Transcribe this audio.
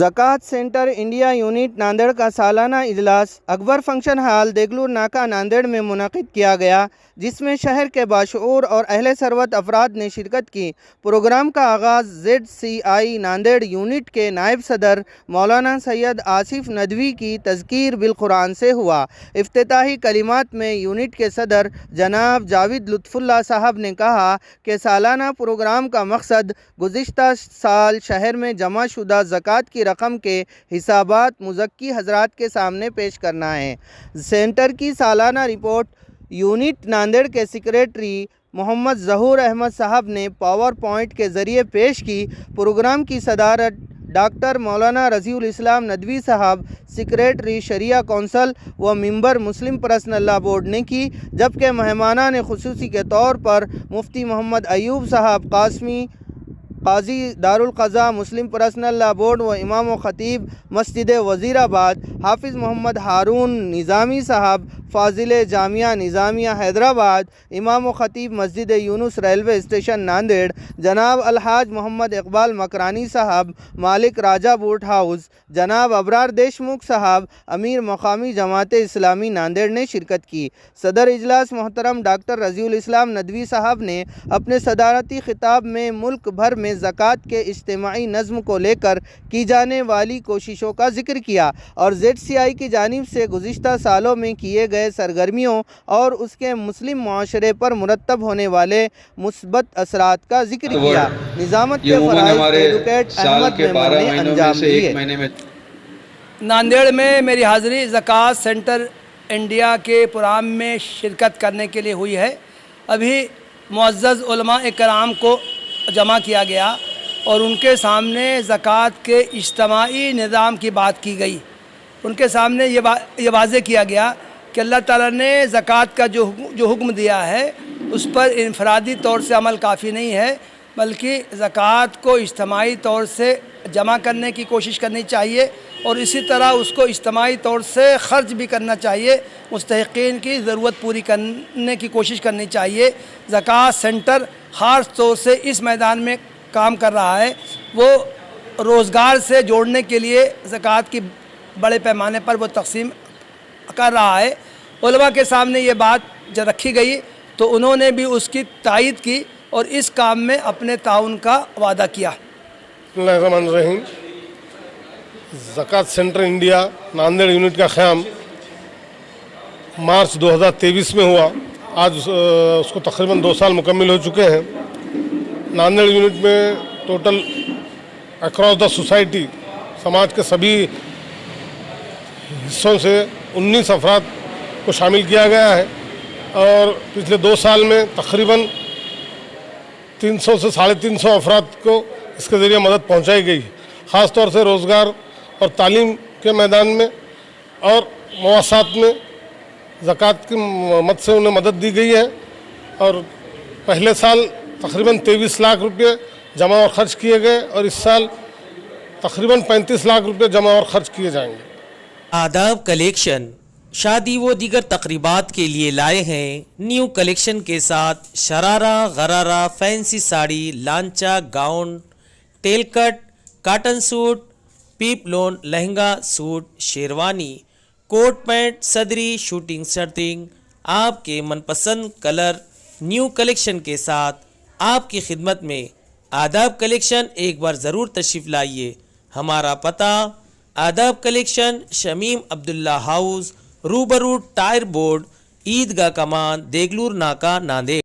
زکوٰۃ centre India unit Nanded کا سالانہ اجلاس اکبر فنکشن ہال دیگلور ناکہ ناندیڑ میں منعقد کیا گیا، جس میں شہر کے باشعور اور اہل ثروت افراد نے شرکت کی۔ پروگرام کا آغاز ZCI ناندیڑ یونٹ کے نائب صدر مولانا سید آصف ندوی کی تذکیر بالقرآن سے ہوا۔ افتتاحی کلمات میں یونٹ کے صدر جناب جاوید لطف اللہ صاحب نے کہا کہ سالانہ پروگرام کا مقصد گزشتہ سال شہر میں جمع شدہ زکوٰۃ کی رقم کے حسابات مزکی حضرات کے سامنے پیش کرنا ہے۔ سینٹر کی سالانہ رپورٹ یونٹ ناندیڑ کے سیکریٹری محمد ظہور احمد صاحب نے پاور پوائنٹ کے ذریعے پیش کی۔ پروگرام کی صدارت ڈاکٹر مولانا رضی الاسلام ندوی صاحب، سیکریٹری شریعہ کونسل و ممبر مسلم پرسنل لاء بورڈ نے کی، جبکہ مہمانان خصوصی کے طور پر مفتی محمد ایوب صاحب قاسمی، قاضی دارالقضاء مسلم پرسنل لاء بورڈ و امام و خطیب مسجد وزیر آباد، حافظ محمد ہارون نظامی صاحب، فاضل جامعہ نظامیہ حیدرآباد، امام و خطیب مسجد یونس ریلوے اسٹیشن ناندیڑ، جناب الحاج محمد اقبال مکرانی صاحب، مالک راجہ بوٹ ہاؤس، جناب ابرار دیشمکھ صاحب، امیر مقامی جماعت اسلامی ناندیڑ نے شرکت کی۔ صدر اجلاس محترم ڈاکٹر رضی الاسلام ندوی صاحب نے اپنے صدارتی خطاب میں ملک بھر میں زکوٰۃ کے اجتماعی نظم کو لے کر کی جانے والی کوششوں کا ذکر کیا اور ZCI کی جانب سے گزشتہ سالوں میں کیے گئے سرگرمیوں اور اس کے مسلم معاشرے پر مرتب ہونے والے مثبت اثرات کا ذکر کیا۔ نظامت کے فرائض ایڈوکیٹ احمد میمن نے انجام دیے۔ ناندیڑ میں میری حاضری زکوٰۃ سینٹر انڈیا کے پروگرام میں شرکت کرنے کے لیے ہوئی ہے۔ ابھی معزز علماء کرام کو جمع کیا گیا اور ان کے سامنے زکوٰۃ کے اجتماعی نظام کی بات کی گئی۔ ان کے سامنے یہ واضح کیا گیا کہ اللہ تعالیٰ نے زکوٰۃ کا جو حکم دیا ہے اس پر انفرادی طور سے عمل کافی نہیں ہے، بلکہ زکوٰۃ کو اجتماعی طور سے جمع کرنے کی کوشش کرنی چاہیے اور اسی طرح اس کو اجتماعی طور سے خرچ بھی کرنا چاہیے، مستحقین کی ضرورت پوری کرنے کی کوشش کرنی چاہیے۔ زکوٰۃ سینٹر خاص طور سے اس میدان میں کام کر رہا ہے، وہ روزگار سے جوڑنے کے لیے زکوٰۃ کی بڑے پیمانے پر وہ تقسیم کر رہا ہے۔ علماء کے سامنے یہ بات جب رکھی گئی تو انہوں نے بھی اس کی تائید کی اور اس کام میں اپنے تعاون کا وعدہ کیا۔ بسم اللہ الرحمن الرحیم۔ زکوٰۃ سینٹر انڈیا ناندیڑ یونٹ کا قیام مارچ 2023 میں ہوا۔ آج اس کو تقریباً 2 سال مکمل ہو چکے ہیں۔ ناندیڑ یونٹ میں ٹوٹل اکراس دا سوسائٹی، سماج کے سبھی حصوں سے 19 افراد کو شامل کیا گیا ہے اور پچھلے 2 سال میں تقریباً 300 سے 350 افراد کو اس کے ذریعے مدد پہنچائی گئی، خاص طور سے روزگار اور تعلیم کے میدان میں اور مواصلات میں زکوٰۃ کی مد سے انہیں مدد دی گئی ہے اور پہلے سال تقریباً 23 لاکھ روپے جمع اور خرچ کیے گئے اور اس سال تقریباً 35 لاکھ روپے جمع اور خرچ کیے جائیں گے۔ آداب کلیکشن شادی و دیگر تقریبات کے لیے لائے ہیں نیو کلیکشن کے ساتھ شرارہ غرارہ فینسی ساڑی، لانچا، gown, tail cut, cotton suit, پیپ lawn, lehenga suit, sherwani, coat pant, صدری، شوٹنگ شرٹنگ، آپ کے من پسند کلر نیو کلیکشن کے ساتھ آپ کی خدمت میں۔ آداب کلیکشن ایک بار ضرور تشریف لائیے۔ ہمارا پتہ آداب کلیکشن، شمیم عبداللہ ہاؤس، روبرو ٹائر بورڈ، عیدگاہ کمان، دیگلور ناکہ، ناندیڑ۔